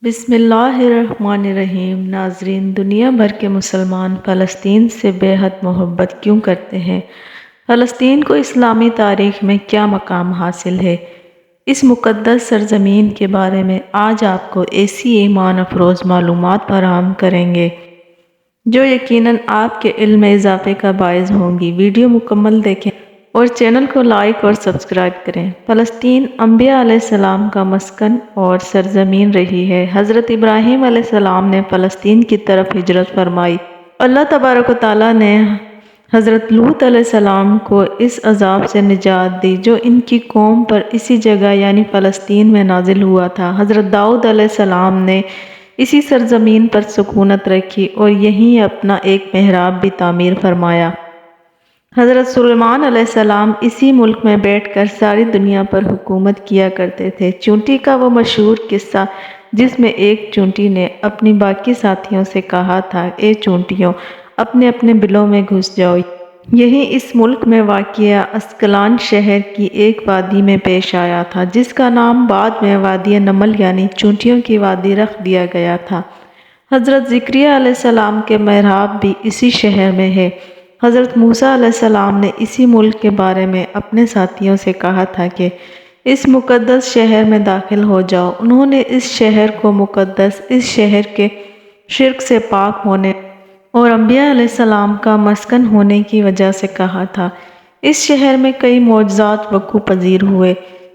بسم اللہ الرحمن الرحیم۔ ناظرین، دنیا بھر کے مسلمان فلسطین سے بے حد محبت کیوں کرتے ہیں؟ فلسطین کو اسلامی تاریخ میں کیا مقام حاصل ہے؟ اس مقدس سرزمین کے بارے میں آج آپ کو ایسی ایمان افروز معلومات فراہم کریں گے جو یقیناً آپ کے علم میں اضافے کا باعث ہوں گی۔ ویڈیو مکمل دیکھیں اور چینل کو لائک اور سبسکرائب کریں۔ فلسطین انبیاء علیہ السلام کا مسکن اور سرزمین رہی ہے۔ حضرت ابراہیم علیہ السلام نے فلسطین کی طرف ہجرت فرمائی۔ اللہ تبارک و تعالیٰ نے حضرت لوط علیہ السلام کو اس عذاب سے نجات دی جو ان کی قوم پر اسی جگہ یعنی فلسطین میں نازل ہوا تھا۔ حضرت داؤد علیہ السلام نے اسی سرزمین پر سکونت رکھی اور یہیں اپنا ایک محراب بھی تعمیر فرمایا۔ حضرت سلیمان علیہ السلام اسی ملک میں بیٹھ کر ساری دنیا پر حکومت کیا کرتے تھے۔ چونٹی کا وہ مشہور قصہ جس میں ایک چونٹی نے اپنی باقی ساتھیوں سے کہا تھا، اے چونٹیوں، اپنے اپنے بلوں میں گھس جاؤ، یہی اس ملک میں واقع اسکلان شہر کی ایک وادی میں پیش آیا تھا جس کا نام بعد میں وادی نمل یعنی چونٹیوں کی وادی رکھ دیا گیا تھا۔ حضرت زکریا علیہ السلام کے محراب بھی اسی شہر میں ہے۔ حضرت موسیٰ علیہ السلام نے اسی ملک کے بارے میں اپنے ساتھیوں سے کہا تھا کہ اس مقدس شہر میں داخل ہو جاؤ۔ انہوں نے اس شہر کو مقدس، اس شہر کے شرک سے پاک ہونے اور انبیاء علیہ السلام کا مسکن ہونے کی وجہ سے کہا تھا۔ اس شہر میں کئی معجزات وقوع پذیر ہوئے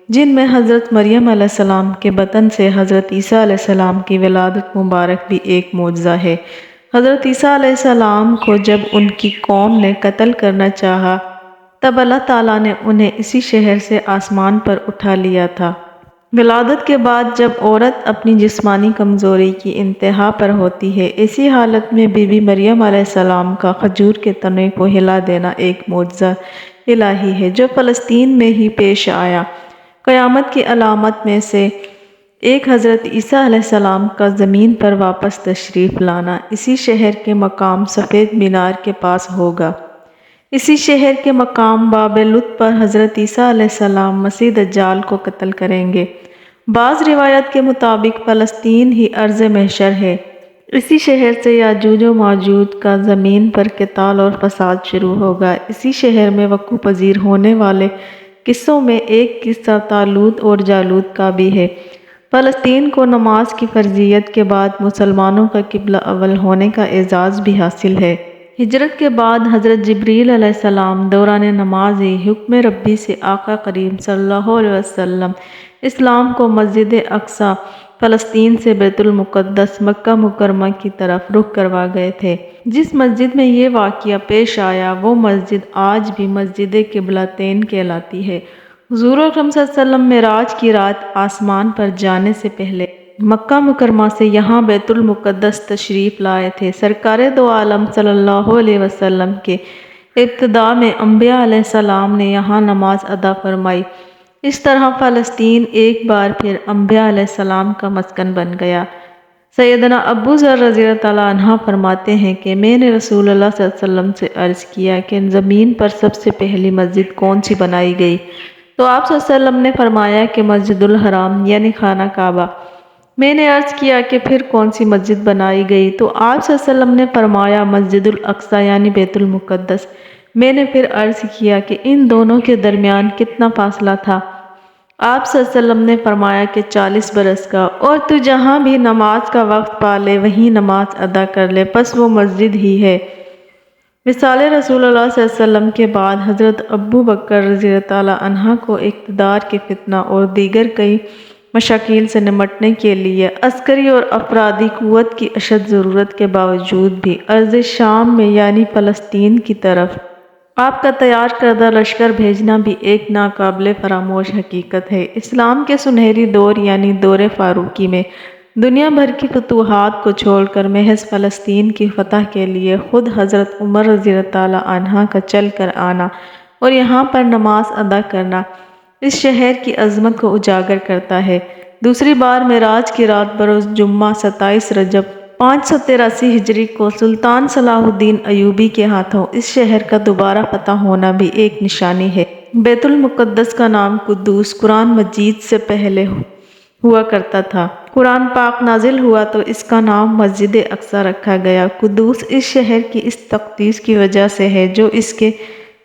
جن میں حضرت مریم علیہ السلام کے بطن سے حضرت عیسیٰ علیہ السلام کی ولادت مبارک بھی ایک معجزہ ہے۔ حضرت عیسیٰ علیہ السلام کو جب ان کی قوم نے قتل کرنا چاہا تب اللہ تعالیٰ نے انہیں اسی شہر سے آسمان پر اٹھا لیا تھا۔ ولادت کے بعد جب عورت اپنی جسمانی کمزوری کی انتہا پر ہوتی ہے، اسی حالت میں بی بی مریم علیہ السلام کا کھجور کے تنے کو ہلا دینا ایک معجزہ الہی ہے جو فلسطین میں ہی پیش آیا۔ قیامت کی علامت میں سے ایک حضرت عیسیٰ علیہ السلام کا زمین پر واپس تشریف لانا اسی شہر کے مقام سفید مینار کے پاس ہوگا۔ اسی شہر کے مقام باب لط پر حضرت عیسیٰ علیہ السلام مسیح دجال کو قتل کریں گے۔ بعض روایت کے مطابق فلسطین ہی ارض محشر ہے۔ اسی شہر سے یاجوج و ماجوج کا زمین پر قتال اور فساد شروع ہوگا۔ اسی شہر میں وقوع پذیر ہونے والے قصوں میں ایک قصہ طالوت اور جالوت کا بھی ہے۔ فلسطین کو نماز کی فرضیت کے بعد مسلمانوں کا قبلہ اول ہونے کا اعزاز بھی حاصل ہے۔ ہجرت کے بعد حضرت جبریل علیہ السلام دوران نماز حکم ربی سے آقا کریم صلی اللہ علیہ وسلم اسلام کو مسجد اقصی فلسطین سے بیت المقدس مکہ مکرمہ کی طرف رخ کروا گئے تھے۔ جس مسجد میں یہ واقعہ پیش آیا وہ مسجد آج بھی مسجد قبلتین کہلاتی ہے۔ حضور اکرم صلی اللہ علیہ وسلم معراج کی رات آسمان پر جانے سے پہلے مکہ مکرمہ سے یہاں بیت المقدس تشریف لائے تھے۔ سرکار دو عالم صلی اللہ علیہ وسلم کے ابتداء میں انبیاء علیہ السلام نے یہاں نماز ادا فرمائی۔ اس طرح فلسطین ایک بار پھر انبیاء علیہ السلام کا مسکن بن گیا۔ سیدنا ابو ذر رضی اللہ تعالیٰ عنہ فرماتے ہیں کہ میں نے رسول اللہ صلی اللہ علیہ وسلم سے عرض کیا کہ زمین پر سب سے پہلی مسجد کون سی بنائی گئی؟ تو آپ صلی اللہ علیہ وسلم نے فرمایا کہ مسجد الحرام یعنی خانہ کعبہ۔ میں نے عرض کیا کہ پھر کون سی مسجد بنائی گئی؟ تو آپ صلی اللہ علیہ وسلم نے فرمایا مسجد الاقصی یعنی بیت المقدس۔ میں نے پھر عرض کیا کہ ان دونوں کے درمیان کتنا فاصلہ تھا؟ آپ صلی اللہ علیہ وسلم نے فرمایا کہ 40 برس کا، اور تو جہاں بھی نماز کا وقت پا لے وہیں نماز ادا کر لے، پس وہ مسجد ہی ہے۔ وصال رسول اللہ صلی اللہ علیہ وسلم کے بعد حضرت ابو بکر رضی اللہ تعالیٰ عنہ کو اقتدار کے فتنہ اور دیگر کئی مشاکل سے نمٹنے کے لیے عسکری اور افرادی قوت کی اشد ضرورت کے باوجود بھی ارض شام میں یعنی فلسطین کی طرف آپ کا تیار کردہ لشکر بھیجنا بھی ایک ناقابل فراموش حقیقت ہے۔ اسلام کے سنہری دور یعنی دور فاروقی میں دنیا بھر کی فتوحات کو چھوڑ کر محض فلسطین کی فتح کے لیے خود حضرت عمر رضی اللہ تعالیٰ عنہ کا چل کر آنا اور یہاں پر نماز ادا کرنا اس شہر کی عظمت کو اجاگر کرتا ہے۔ دوسری بار معراج کی رات بروز جمعہ 27 رجب 583 ہجری کو سلطان صلاح الدین ایوبی کے ہاتھوں اس شہر کا دوبارہ فتح ہونا بھی ایک نشانی ہے۔ بیت المقدس کا نام قدوس قرآن مجید سے پہلے ہوا کرتا تھا۔ قرآن پاک نازل ہوا تو اس کا نام مسجد اقصی رکھا گیا۔ قدس اس شہر کی اس تقدیس کی وجہ سے ہے جو اس کے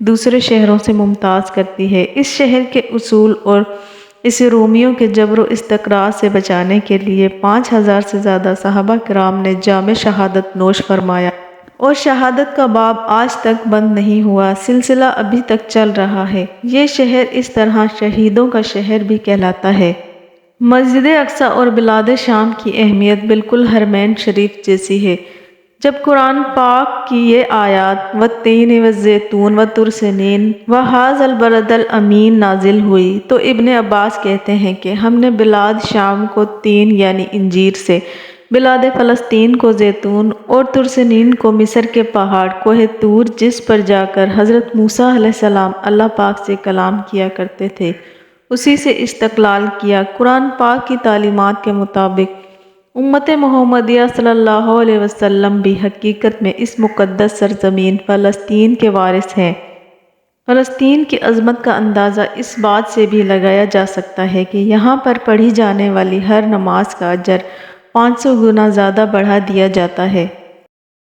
دوسرے شہروں سے ممتاز کرتی ہے۔ اس شہر کے اصول اور اسے رومیوں کے جبر و استقرار سے بچانے کے لیے 5000 سے زیادہ صحابہ کرام نے جام شہادت نوش فرمایا، اور شہادت کا باب آج تک بند نہیں ہوا، سلسلہ ابھی تک چل رہا ہے۔ یہ شہر اس طرح شہیدوں کا شہر بھی کہلاتا ہے۔ مسجد اقصی اور بلاد شام کی اہمیت بالکل حرمین شریف جیسی ہے۔ جب قرآن پاک کی یہ آیات والتین والزیتون وطور سینین وہذا البلد الامین نازل ہوئی تو ابن عباس کہتے ہیں کہ ہم نے بلاد شام کو تین یعنی انجیر سے، بلاد فلسطین کو زیتون اور طور سینین کو مصر کے پہاڑ کوہ طور جس پر جا کر حضرت موسیٰ علیہ السلام اللہ پاک سے کلام کیا کرتے تھے اسی سے استقلال کیا۔ قرآن پاک کی تعلیمات کے مطابق امت محمدیہ صلی اللہ علیہ وسلم بھی حقیقت میں اس مقدس سرزمین فلسطین کے وارث ہیں۔ فلسطین کی عظمت کا اندازہ اس بات سے بھی لگایا جا سکتا ہے کہ یہاں پر پڑھی جانے والی ہر نماز کا اجر 500 گنا زیادہ بڑھا دیا جاتا ہے۔